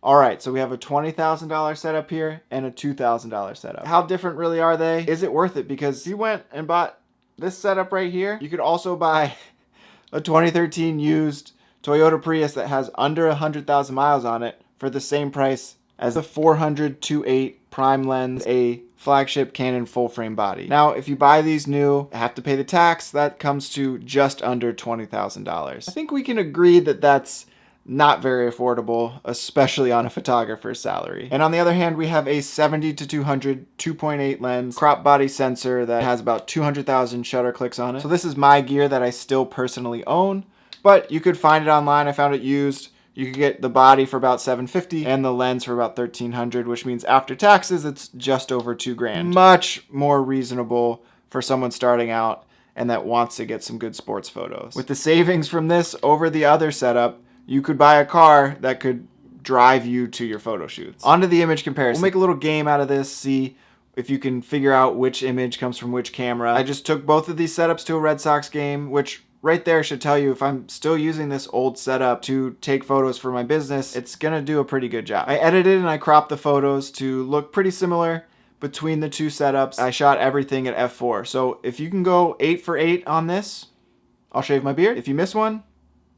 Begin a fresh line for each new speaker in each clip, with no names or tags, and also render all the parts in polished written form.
All right, so we have a $20,000 setup here and a $2,000 setup. How different really are they? Is it worth it? Because if you went and bought this setup right here, you could also buy a 2013 used Toyota Prius that has under 100,000 miles on it for the same price as the 400 2.8 prime lens, a flagship Canon full frame body. Now, if you buy these new, have to pay the tax, that comes to just under $20,000. I think we can agree that that's not very affordable, especially on a photographer's salary. And on the other hand, we have a 70 to 200 2.8 lens crop body sensor that has about 200,000 shutter clicks on it. So this is my gear that I still personally own, but you could find it online. I found it used. You could get the body for about $750 and the lens for about $1,300, which means after taxes, it's just over $2,000. Much more reasonable for someone starting out and that wants to get some good sports photos. With the savings from this over the other setup, you could buy a car that could drive you to your photo shoots. On to the image comparison. We'll make a little game out of this, see if you can figure out which image comes from which camera. I just took both of these setups to a Red Sox game, which right there should tell you if I'm still using this old setup to take photos for my business, it's gonna do a pretty good job. I edited and I cropped the photos to look pretty similar between the two setups. I shot everything at f4. So if you can go 8 for 8 on this, I'll shave my beard. If you miss one,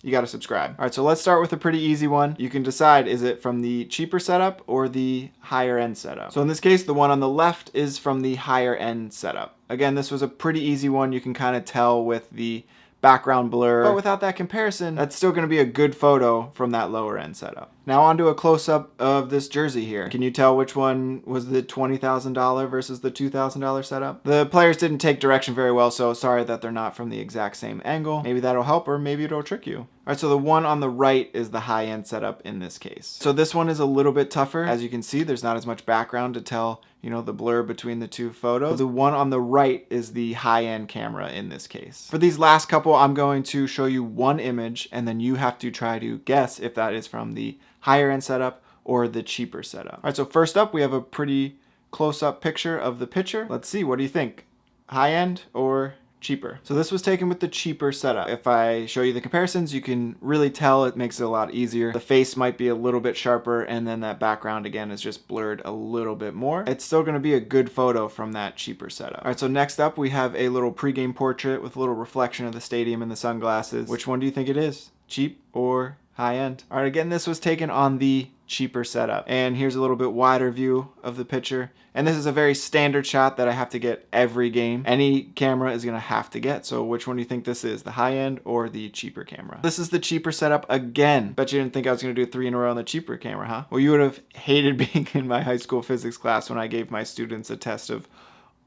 you gotta subscribe. All right, so let's start with a pretty easy one. You can decide, is it from the cheaper setup or the higher end setup? So in this case, the one on the left is from the higher end setup. Again, this was a pretty easy one. You can kind of tell with the background blur, but without that comparison, that's still going to be a good photo from that lower end setup. Now onto a close-up of this jersey here. Can you tell which one was the $20,000 versus the $2,000 setup? The players didn't take direction very well, so sorry that they're not from the exact same angle. Maybe that'll help, or maybe it'll trick you. All right, so the one on the right is the high-end setup in this case. So this one is a little bit tougher. As you can see, there's not as much background to tell, you know, the blur between the two photos. The one on the right is the high-end camera in this case. For these last couple, I'm going to show you one image, and then you have to try to guess if that is from the higher end setup or the cheaper setup. All right, so first up, we have a pretty close-up picture of the picture. Let's see, what do you think? High end or cheaper? So this was taken with the cheaper setup. If I show you the comparisons, you can really tell it makes it a lot easier. The face might be a little bit sharper, and then that background again is just blurred a little bit more. It's still gonna be a good photo from that cheaper setup. All right, so next up we have a little pregame portrait with a little reflection of the stadium and the sunglasses. Which one do you think it is? Cheap or high end? All right, again, this was taken on the cheaper setup. And here's a little bit wider view of the picture. And this is a very standard shot that I have to get every game. Any camera is gonna have to get. So which one do you think this is? The high end or the cheaper camera? This is the cheaper setup again. Bet you didn't think I was gonna do 3 in a row on the cheaper camera, huh? Well, you would have hated being in my high school physics class when I gave my students a test of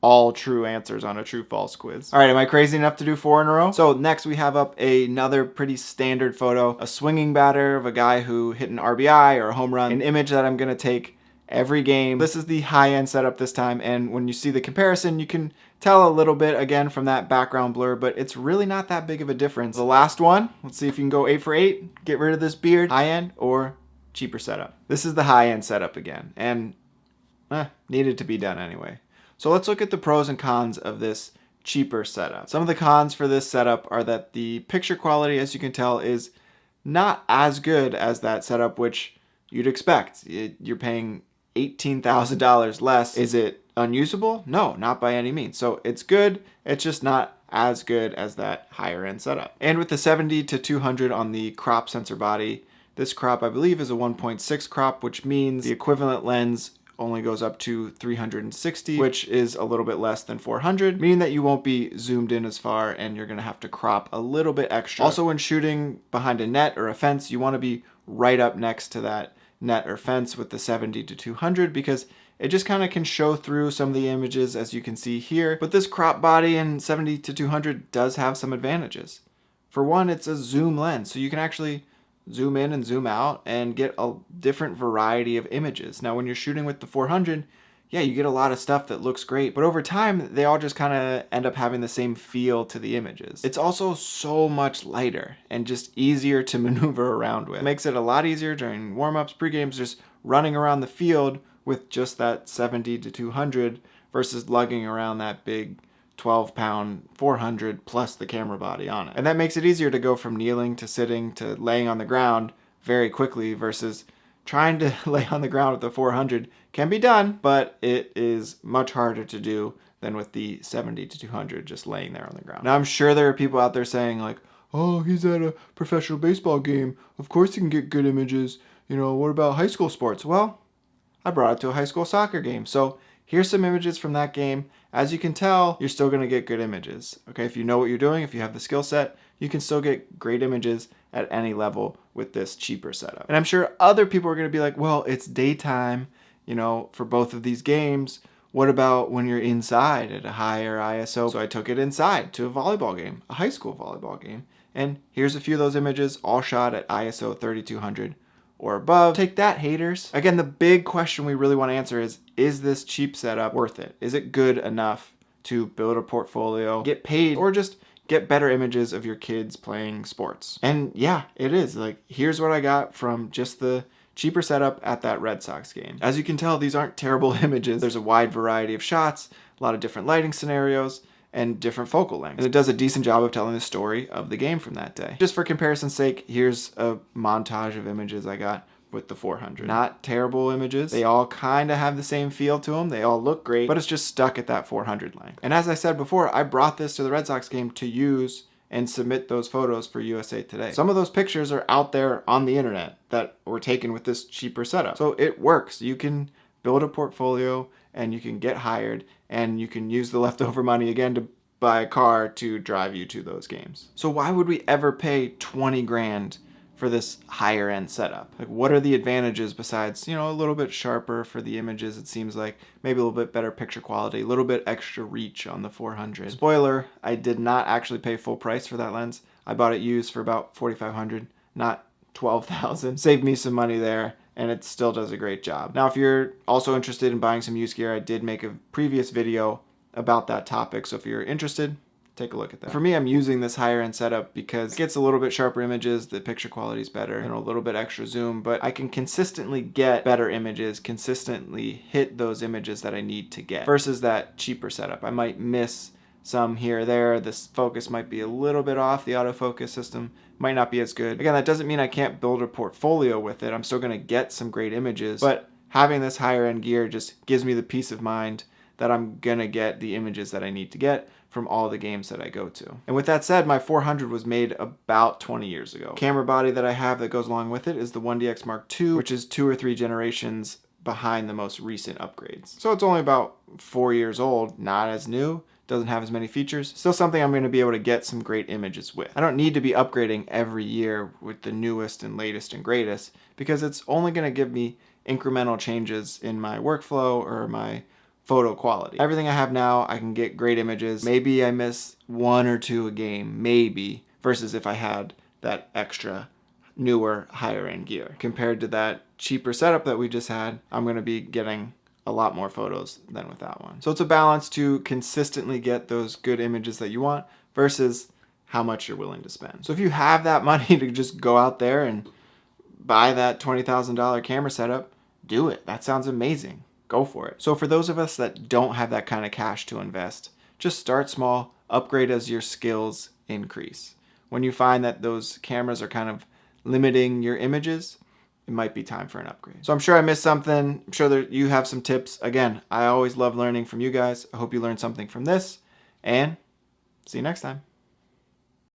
all true answers on a true-false quiz. All right, am I crazy enough to do 4 in a row? So next we have up another pretty standard photo, a swinging batter of a guy who hit an RBI or a home run, an image that I'm gonna take every game. This is the high-end setup this time, and when you see the comparison, you can tell a little bit again from that background blur, but it's really not that big of a difference. The last one, let's see if you can go 8 for 8, get rid of this beard, high-end or cheaper setup. This is the high-end setup again, and needed to be done anyway. So let's look at the pros and cons of this cheaper setup. Some of the cons for this setup are that the picture quality, as you can tell, is not as good as that setup, which you'd expect. You're paying $18,000 less. Is it unusable? No, not by any means. So it's good, it's just not as good as that higher end setup. And with the 70 to 200 on the crop sensor body, this crop I believe is a 1.6 crop, which means the equivalent lens only goes up to 360, which is a little bit less than 400, meaning that you won't be zoomed in as far and you're gonna have to crop a little bit extra. Also, when shooting behind a net or a fence, you wanna be right up next to that net or fence with the 70 to 200 because it just kind of can show through some of the images as you can see here. But this crop body in 70 to 200 does have some advantages. For one, it's a zoom lens, so you can actually zoom in and zoom out and get a different variety of images. Now when you're shooting with the 400, yeah, you get a lot of stuff that looks great, but over time they all just kind of end up having the same feel to the images. It's also so much lighter and just easier to maneuver around with. It makes it a lot easier during warm-ups, pre-games, just running around the field with just that 70 to 200 versus lugging around that big 12-pound 400 plus the camera body on it. And that makes it easier to go from kneeling to sitting to laying on the ground very quickly versus trying to lay on the ground with the 400 can be done, but it is much harder to do than with the 70 to 200 just laying there on the ground. Now, I'm sure there are people out there saying like, oh, he's at a professional baseball game. Of course he can get good images. You know, what about high school sports? Well, I brought it to a high school soccer game. So here's some images from that game. As you can tell, you're still going to get good images. Okay, if you know what you're doing, if you have the skill set, you can still get great images at any level with this cheaper setup. And I'm sure other people are going to be like, well, it's daytime, you know, for both of these games. What about when you're inside at a higher ISO? So I took it inside to a volleyball game, a high school volleyball game. And here's a few of those images, all shot at ISO 3200 or above. Take that, haters. Again, the big question we really want to answer is this cheap setup worth it? Is it good enough to build a portfolio, get paid, or just get better images of your kids playing sports? And yeah, it is. Like, here's what I got from just the cheaper setup at that Red Sox game. As you can tell, these aren't terrible images. There's a wide variety of shots, a lot of different lighting scenarios, and different focal lengths. And it does a decent job of telling the story of the game from that day. Just for comparison's sake, here's a montage of images I got with the 400. Not terrible images. They all kind of have the same feel to them. They all look great, but it's just stuck at that 400 length. And as I said before, I brought this to the Red Sox game to use and submit those photos for USA Today. Some of those pictures are out there on the internet that were taken with this cheaper setup. So it works. You can build a portfolio and you can get hired and you can use the leftover money again to buy a car to drive you to those games. So why would we ever pay 20 grand for this higher end setup? Like, what are the advantages besides, you know, a little bit sharper for the images, it seems like, maybe a little bit better picture quality, a little bit extra reach on the 400. Spoiler, I did not actually pay full price for that lens. I bought it used for about $4,500, not $12,000. Saved me some money there, and it still does a great job. Now, if you're also interested in buying some used gear, I did make a previous video about that topic, so if you're interested, take a look at that. For me, I'm using this higher end setup because it gets a little bit sharper images, the picture quality is better, and a little bit extra zoom, but I can consistently get better images, consistently hit those images that I need to get, versus that cheaper setup. I might miss some here or there, this focus might be a little bit off, the autofocus system might not be as good. Again, that doesn't mean I can't build a portfolio with it. I'm still gonna get some great images, but having this higher end gear just gives me the peace of mind that I'm gonna get the images that I need to get from all the games that I go to. And with that said, my 400 was made about 20 years ago. Camera body that I have that goes along with it is the 1DX Mark II, which is 2 or 3 generations behind the most recent upgrades. So it's only about 4 years old, not as new, doesn't have as many features. Still something I'm gonna be able to get some great images with. I don't need to be upgrading every year with the newest and latest and greatest because it's only gonna give me incremental changes in my workflow or my photo quality. Everything I have now, I can get great images. Maybe I miss 1 or 2 a game, maybe, versus if I had that extra newer, higher end gear. Compared to that cheaper setup that we just had, I'm gonna be getting a lot more photos than with that one. So it's a balance to consistently get those good images that you want versus how much you're willing to spend. So if you have that money to just go out there and buy that $20,000 camera setup, do it. That sounds amazing. Go for it. So for those of us that don't have that kind of cash to invest, just start small, upgrade as your skills increase. When you find that those cameras are kind of limiting your images, it might be time for an upgrade. So I'm sure I missed something. I'm sure that you have some tips. Again, I always love learning from you guys. I hope you learned something from this, and see you next time.